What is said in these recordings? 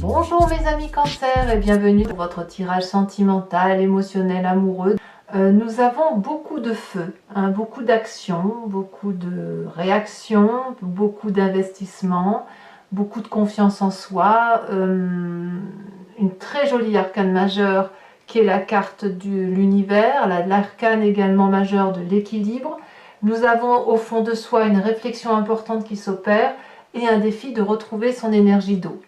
Bonjour mes amis Cancer et bienvenue pour votre tirage sentimental, émotionnel, amoureux. Nous avons beaucoup de feu, beaucoup d'actions, beaucoup de réactions, beaucoup d'investissements, beaucoup de confiance en soi, une très jolie arcane majeure qui est la carte de l'univers, l'arcane également majeure de l'équilibre. Nous avons au fond de soi une réflexion importante qui s'opère et un défi de retrouver son énergie d'eau.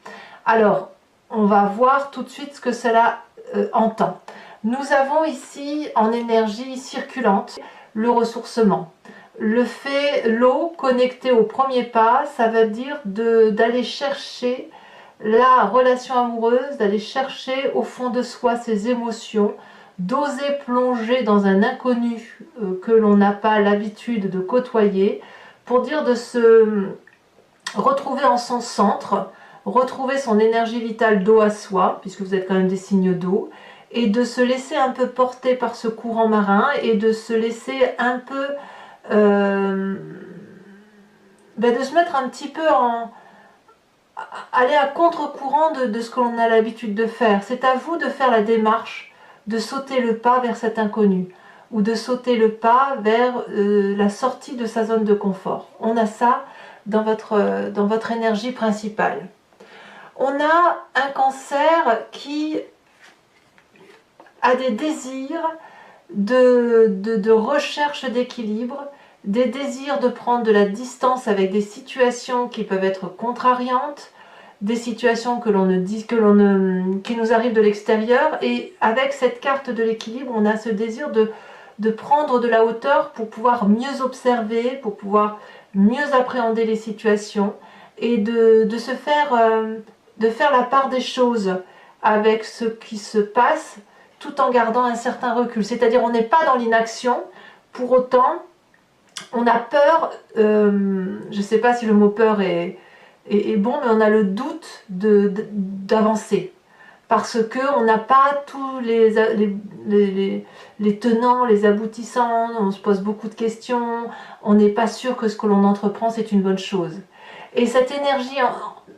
Alors, on va voir tout de suite ce que cela entend. Nous avons ici en énergie circulante le ressourcement. Le fait, l'eau connectée au premier pas, ça veut dire d'aller chercher la relation amoureuse, d'aller chercher au fond de soi ses émotions, d'oser plonger dans un inconnu que l'on n'a pas l'habitude de côtoyer, pour dire de se retrouver en son centre, retrouver son énergie vitale d'eau à soi, puisque vous êtes quand même des signes d'eau, et de se laisser un peu porter par ce courant marin et de se laisser un peu de se mettre un petit peu aller à contre-courant de ce que l'on a l'habitude de faire. C'est à vous de faire la démarche de sauter le pas vers cet inconnu ou de sauter le pas vers la sortie de sa zone de confort. On a ça dans votre énergie principale. On a un cancer qui a des désirs de recherche d'équilibre, des désirs de prendre de la distance avec des situations qui peuvent être contrariantes, des situations qui nous arrivent de l'extérieur. Et avec cette carte de l'équilibre, on a ce désir de prendre de la hauteur pour pouvoir mieux observer, pour pouvoir mieux appréhender les situations et de faire la part des choses avec ce qui se passe tout en gardant un certain recul. C'est-à-dire on n'est pas dans l'inaction, pour autant on a peur, je ne sais pas si le mot peur est bon, mais on a le doute d'avancer. Parce qu'on n'a pas tous les tenants, les aboutissants, on se pose beaucoup de questions, on n'est pas sûr que ce que l'on entreprend c'est une bonne chose. Et cette énergie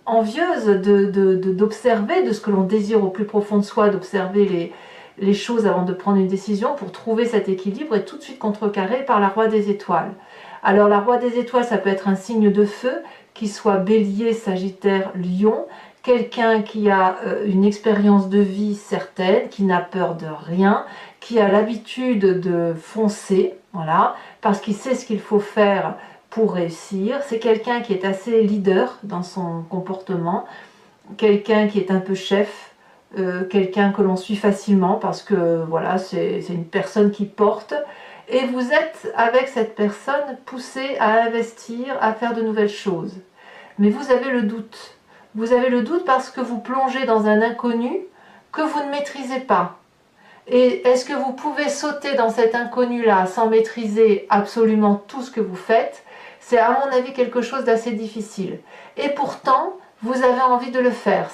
envieuse d'observer, de ce que l'on désire au plus profond de soi, d'observer les choses avant de prendre une décision pour trouver cet équilibre est tout de suite contrecarré par la Roi des Étoiles. Alors la Roi des Étoiles, ça peut être un signe de feu, qui soit Bélier, Sagittaire, Lion, quelqu'un qui a une expérience de vie certaine, qui n'a peur de rien, qui a l'habitude de foncer, voilà, parce qu'il sait ce qu'il faut faire pour réussir. C'est quelqu'un qui est assez leader dans son comportement, quelqu'un qui est un peu chef, quelqu'un que l'on suit facilement parce que voilà, c'est une personne qui porte. Et vous êtes avec cette personne poussé à investir, à faire de nouvelles choses. Mais vous avez le doute. Vous avez le doute parce que vous plongez dans un inconnu que vous ne maîtrisez pas. Et est-ce que vous pouvez sauter dans cet inconnu-là sans maîtriser absolument tout ce que vous faites? C'est à mon avis quelque chose d'assez difficile. Et pourtant, vous avez envie de le faire.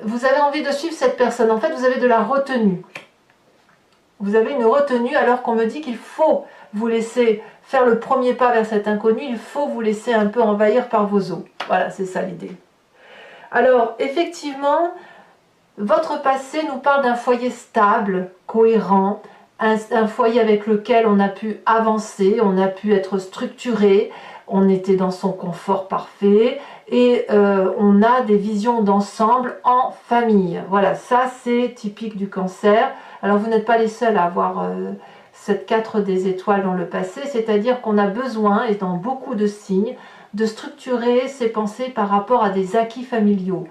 Vous avez envie de suivre cette personne. En fait, vous avez de la retenue. Vous avez une retenue alors qu'on me dit qu'il faut vous laisser faire le premier pas vers cet inconnu. Il faut vous laisser un peu envahir par vos os. Voilà, c'est ça l'idée. Alors, effectivement, votre passé nous parle d'un foyer stable, cohérent, un foyer avec lequel on a pu avancer, on a pu être structuré, on était dans son confort parfait et on a des visions d'ensemble en famille. Voilà, ça c'est typique du cancer. Alors vous n'êtes pas les seuls à avoir cette 4 des étoiles dans le passé, c'est-à-dire qu'on a besoin, et dans beaucoup de signes, de structurer ses pensées par rapport à des acquis familiaux,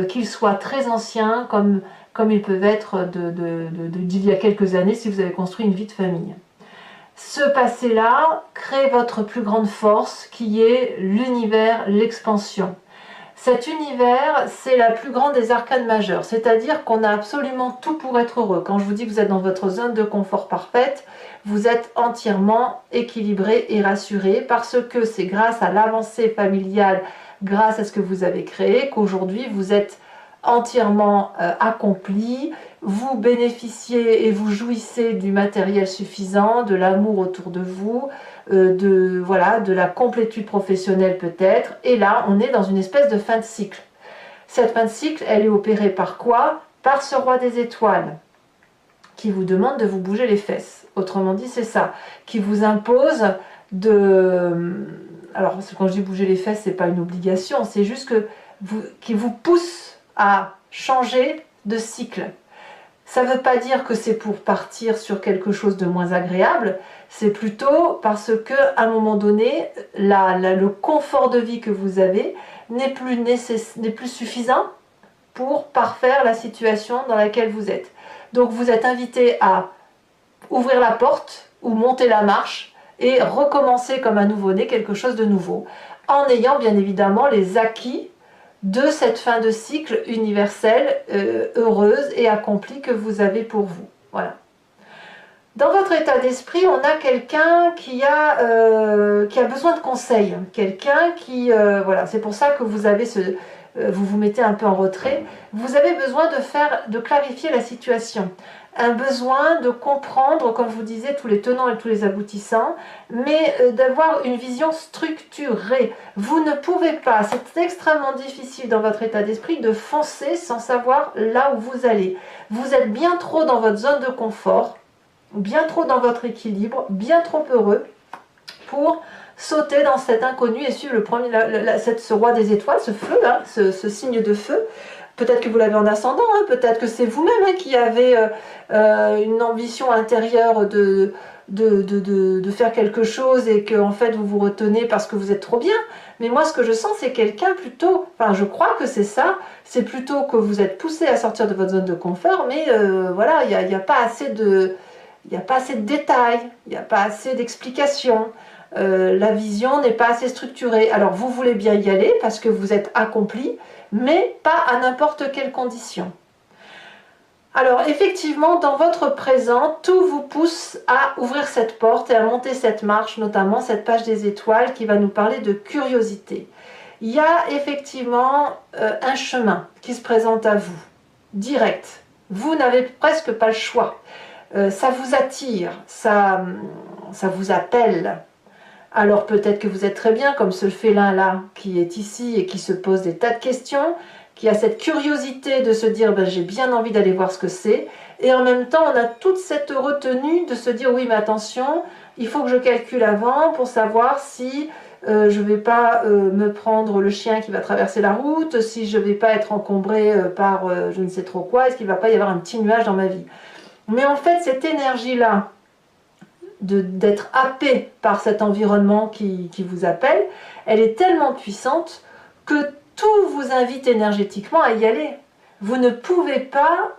qu'ils soient très anciens comme ils peuvent être d'il y a quelques années si vous avez construit une vie de famille. Ce passé-là crée votre plus grande force qui est l'univers, l'expansion. Cet univers, c'est la plus grande des arcanes majeures, c'est-à-dire qu'on a absolument tout pour être heureux. Quand je vous dis que vous êtes dans votre zone de confort parfaite, vous êtes entièrement équilibré et rassuré parce que c'est grâce à l'avancée familiale, grâce à ce que vous avez créé, qu'aujourd'hui vous êtes entièrement accompli, vous bénéficiez et vous jouissez du matériel suffisant, de l'amour autour de vous, de la complétude professionnelle peut-être, et là on est dans une espèce de fin de cycle. Cette fin de cycle, elle est opérée par quoi? Par ce roi des étoiles, qui vous demande de vous bouger les fesses. Autrement dit, c'est ça, qui vous impose de... Alors, quand je dis bouger les fesses, c'est pas une obligation, c'est juste que qui vous pousse à changer de cycle. Ça ne veut pas dire que c'est pour partir sur quelque chose de moins agréable, c'est plutôt parce qu'à un moment donné, le confort de vie que vous avez n'est plus suffisant pour parfaire la situation dans laquelle vous êtes. Donc vous êtes invité à ouvrir la porte ou monter la marche et recommencer comme un nouveau-né quelque chose de nouveau, en ayant bien évidemment les acquis de cette fin de cycle universelle, heureuse et accomplie que vous avez pour vous. Voilà. Dans votre état d'esprit, on a quelqu'un qui a besoin de conseils, quelqu'un qui... voilà, c'est pour ça que vous avez vous vous mettez un peu en retrait. Vous avez besoin de clarifier la situation. Un besoin de comprendre, comme je vous disais, tous les tenants et tous les aboutissants, mais d'avoir une vision structurée. Vous ne pouvez pas, c'est extrêmement difficile dans votre état d'esprit de foncer sans savoir là où vous allez. Vous êtes bien trop dans votre zone de confort, bien trop dans votre équilibre, bien trop heureux pour sauter dans cet inconnu et suivre ce roi des étoiles, ce feu, hein, ce signe de feu. Peut-être que vous l'avez en ascendant, hein, peut-être que c'est vous-même hein, qui avez une ambition intérieure de faire quelque chose et que en fait vous vous retenez parce que vous êtes trop bien. Mais moi ce que je sens c'est quelqu'un plutôt, enfin je crois que c'est ça, c'est plutôt que vous êtes poussé à sortir de votre zone de confort, mais voilà, il n'y a pas assez de détails, il n'y a pas assez d'explications. La vision n'est pas assez structurée. Alors vous voulez bien y aller parce que vous êtes accompli, mais pas à n'importe quelle condition. Alors effectivement, dans votre présent, tout vous pousse à ouvrir cette porte et à monter cette marche, notamment cette page des étoiles qui va nous parler de curiosité. Il y a effectivement un chemin qui se présente à vous, direct. Vous n'avez presque pas le choix. Ça vous attire, ça vous appelle. Alors peut-être que vous êtes très bien comme ce félin-là qui est ici et qui se pose des tas de questions, qui a cette curiosité de se dire ben, j'ai bien envie d'aller voir ce que c'est, et en même temps on a toute cette retenue de se dire oui mais attention, il faut que je calcule avant pour savoir si je ne vais pas me prendre le chien qui va traverser la route, si je ne vais pas être encombré par je ne sais trop quoi, est-ce qu'il ne va pas y avoir un petit nuage dans ma vie. Mais en fait cette énergie-là, d'être happé par cet environnement qui vous appelle, elle est tellement puissante que tout vous invite énergétiquement à y aller. Vous ne pouvez pas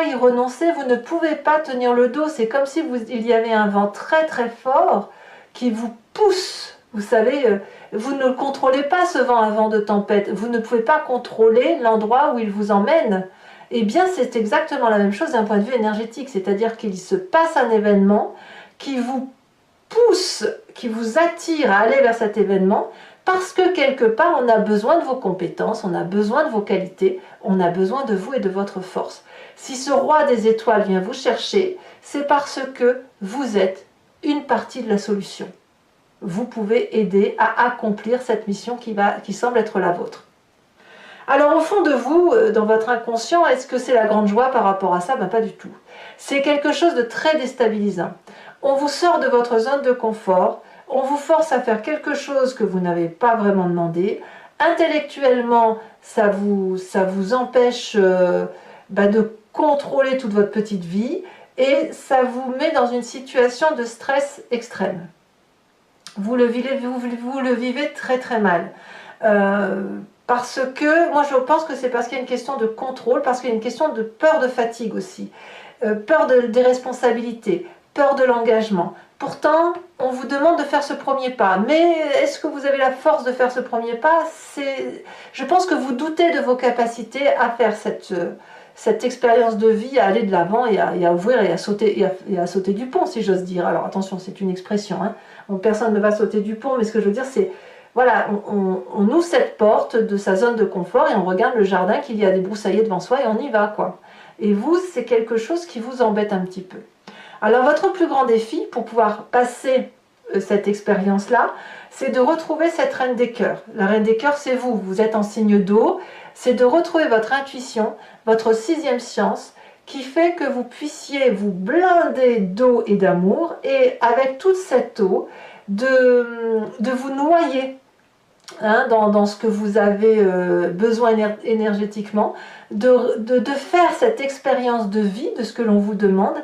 y renoncer, vous ne pouvez pas tenir le dos. C'est comme si il y avait un vent très très fort qui vous pousse. Vous savez, vous ne contrôlez pas ce vent, un vent de tempête. Vous ne pouvez pas contrôler l'endroit où il vous emmène. Eh bien, c'est exactement la même chose d'un point de vue énergétique, c'est-à-dire qu'il se passe un événement qui vous pousse, qui vous attire à aller vers cet événement, parce que quelque part, on a besoin de vos compétences, on a besoin de vos qualités, on a besoin de vous et de votre force. Si ce roi des étoiles vient vous chercher, c'est parce que vous êtes une partie de la solution. Vous pouvez aider à accomplir cette mission qui semble être la vôtre. Alors au fond de vous, dans votre inconscient, est-ce que c'est la grande joie par rapport à ça? Ben, pas du tout. C'est quelque chose de très déstabilisant. On vous sort de votre zone de confort, on vous force à faire quelque chose que vous n'avez pas vraiment demandé. Intellectuellement, ça vous empêche de contrôler toute votre petite vie et ça vous met dans une situation de stress extrême. Vous le vivez très très mal. Parce que, moi je pense que c'est parce qu'il y a une question de contrôle, parce qu'il y a une question de peur de fatigue aussi, peur des responsabilités, peur de l'engagement. Pourtant, on vous demande de faire ce premier pas, mais est-ce que vous avez la force de faire ce premier pas? Je pense que vous doutez de vos capacités à faire cette expérience de vie, à aller de l'avant et à ouvrir et à sauter du pont, si j'ose dire. Alors attention, c'est une expression, hein. Donc, personne ne va sauter du pont, mais ce que je veux dire c'est voilà, on ouvre cette porte de sa zone de confort et on regarde le jardin qu'il y a des broussailles devant soi et on y va, quoi. Et vous, c'est quelque chose qui vous embête un petit peu. Alors, votre plus grand défi pour pouvoir passer cette expérience-là, c'est de retrouver cette reine des cœurs. La reine des cœurs, c'est vous, vous êtes en signe d'eau, c'est de retrouver votre intuition, votre sixième science, qui fait que vous puissiez vous blinder d'eau et d'amour, et avec toute cette eau, de vous noyer hein, dans ce que vous avez besoin énergétiquement, de faire cette expérience de vie, de ce que l'on vous demande,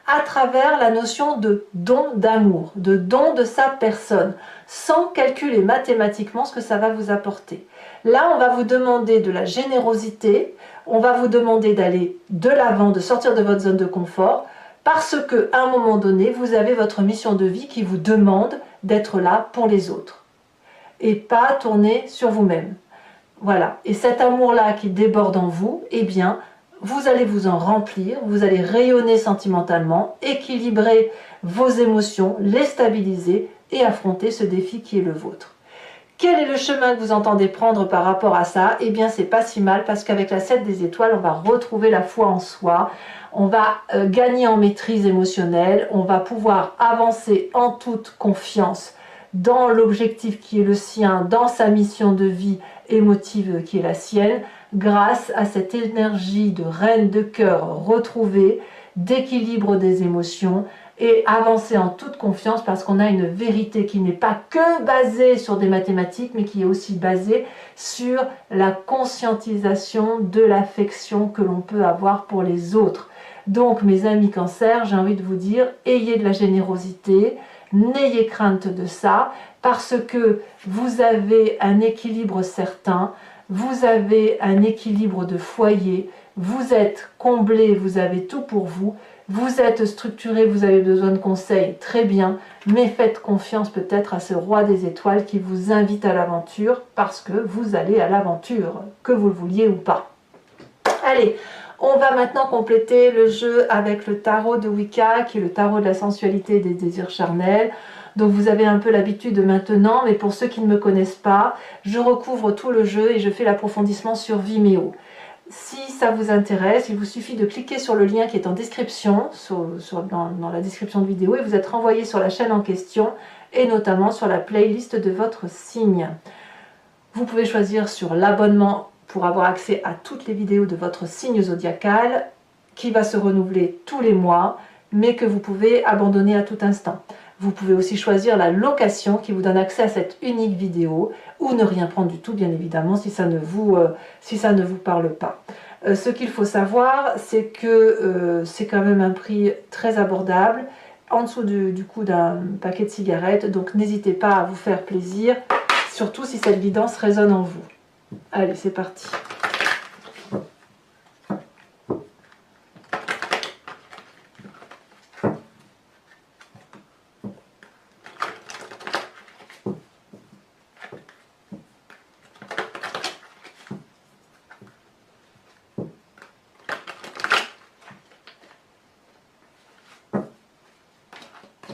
à travers la notion de don d'amour, de don de sa personne, sans calculer mathématiquement ce que ça va vous apporter. Là, on va vous demander de la générosité, on va vous demander d'aller de l'avant, de sortir de votre zone de confort, parce qu'à un moment donné, vous avez votre mission de vie qui vous demande d'être là pour les autres, et pas tourner sur vous-même. Voilà, et cet amour-là qui déborde en vous, eh bien, vous allez vous en remplir, vous allez rayonner sentimentalement, équilibrer vos émotions, les stabiliser et affronter ce défi qui est le vôtre. Quel est le chemin que vous entendez prendre par rapport à ça? Eh bien, c'est pas si mal parce qu'avec la 7 des étoiles, on va retrouver la foi en soi, on va gagner en maîtrise émotionnelle, on va pouvoir avancer en toute confiance dans l'objectif qui est le sien, dans sa mission de vie émotive qui est la sienne, grâce à cette énergie de reine de cœur retrouvée, d'équilibre des émotions, et avancer en toute confiance parce qu'on a une vérité qui n'est pas que basée sur des mathématiques, mais qui est aussi basée sur la conscientisation de l'affection que l'on peut avoir pour les autres. Donc mes amis Cancer, j'ai envie de vous dire, ayez de la générosité, n'ayez crainte de ça, parce que vous avez un équilibre certain, vous avez un équilibre de foyer, vous êtes comblé, vous avez tout pour vous, vous êtes structuré, vous avez besoin de conseils, très bien, mais faites confiance peut-être à ce roi des étoiles qui vous invite à l'aventure, parce que vous allez à l'aventure, que vous le vouliez ou pas. Allez, on va maintenant compléter le jeu avec le tarot de Wicca, qui est le tarot de la sensualité et des désirs charnels. Donc vous avez un peu l'habitude maintenant, mais pour ceux qui ne me connaissent pas, je recouvre tout le jeu et je fais l'approfondissement sur Vimeo. Si ça vous intéresse, il vous suffit de cliquer sur le lien qui est en description, dans la description de vidéo, et vous êtes renvoyé sur la chaîne en question, et notamment sur la playlist de votre signe. Vous pouvez choisir sur l'abonnement pour avoir accès à toutes les vidéos de votre signe zodiacal, qui va se renouveler tous les mois, mais que vous pouvez abandonner à tout instant. Vous pouvez aussi choisir la location qui vous donne accès à cette unique vidéo, ou ne rien prendre du tout, bien évidemment, si ça ne vous parle pas. Ce qu'il faut savoir, c'est que c'est quand même un prix très abordable, en dessous du coût d'un paquet de cigarettes, donc n'hésitez pas à vous faire plaisir, surtout si cette guidance résonne en vous. Allez, c'est parti.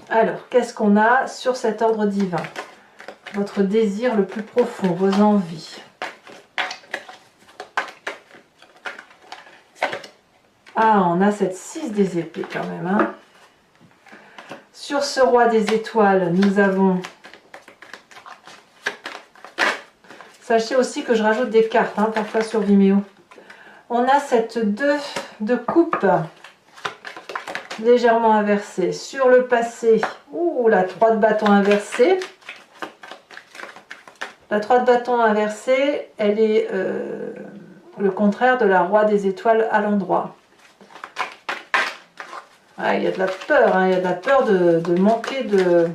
Alors, qu'est-ce qu'on a sur cet ordre divin? Votre désir le plus profond, vos envies. Ah, on a cette 6 des épées quand même. Hein. Sur ce roi des étoiles, nous avons... Sachez aussi que je rajoute des cartes, hein, parfois sur Vimeo. On a cette 2 de coupe, légèrement inversée. Sur le passé, la 3 de bâton inversée. La 3 de bâton inversée, elle est le contraire de la roi des étoiles à l'endroit. Ah, il y a de la peur, hein, il y a de la peur de manquer de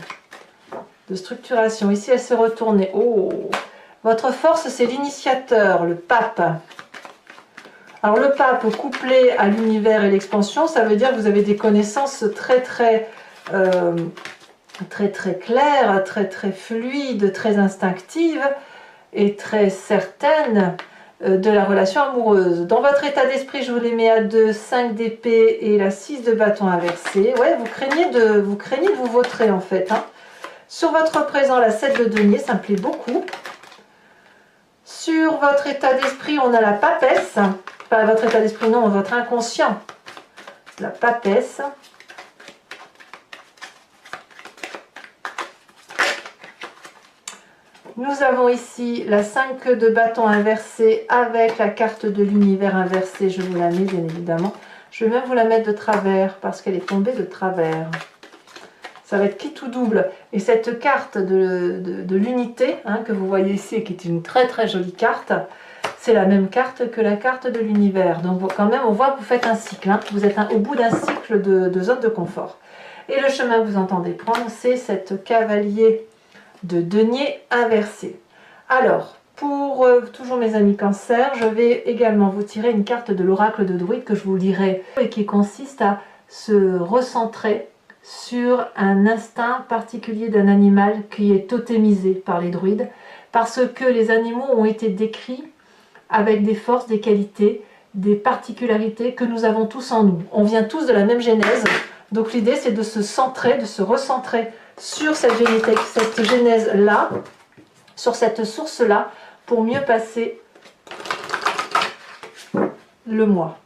structuration. Ici, elle s'est retournée. Oh, votre force, c'est l'initiateur, le pape. Alors, le pape couplé à l'univers et l'expansion, ça veut dire que vous avez des connaissances très claires, très fluides, très instinctives et très certaines de la relation amoureuse. Dans votre état d'esprit, je vous les mets à 2, 5 d'épée et la 6 de bâton inversé. Ouais, vous craignez de vous vautrer en fait. Hein. Sur votre présent, la 7 de denier, ça me plaît beaucoup. Sur votre état d'esprit, on a la papesse. Pas votre état d'esprit, non, votre inconscient. La papesse. Nous avons ici la 5 de bâton inversée avec la carte de l'univers inversée. Je vous la mets bien évidemment. Je vais même vous la mettre de travers parce qu'elle est tombée de travers. Ça va être qui tout double. Et cette carte de l'unité hein, que vous voyez ici, qui est une très très jolie carte, c'est la même carte que la carte de l'univers. Donc quand même, on voit que vous faites un cycle. Hein. Vous êtes au bout d'un cycle de zone de confort. Et le chemin que vous entendez prendre, c'est cette cavalier de denier inversé. Alors, pour toujours mes amis cancer, je vais également vous tirer une carte de l'oracle de druide que je vous lirai et qui consiste à se recentrer sur un instinct particulier d'un animal qui est totémisé par les druides parce que les animaux ont été décrits avec des forces, des qualités, des particularités que nous avons tous en nous. On vient tous de la même genèse, donc l'idée c'est de se centrer, de se recentrer sur cette genèse-là, sur cette source-là, pour mieux passer le mois.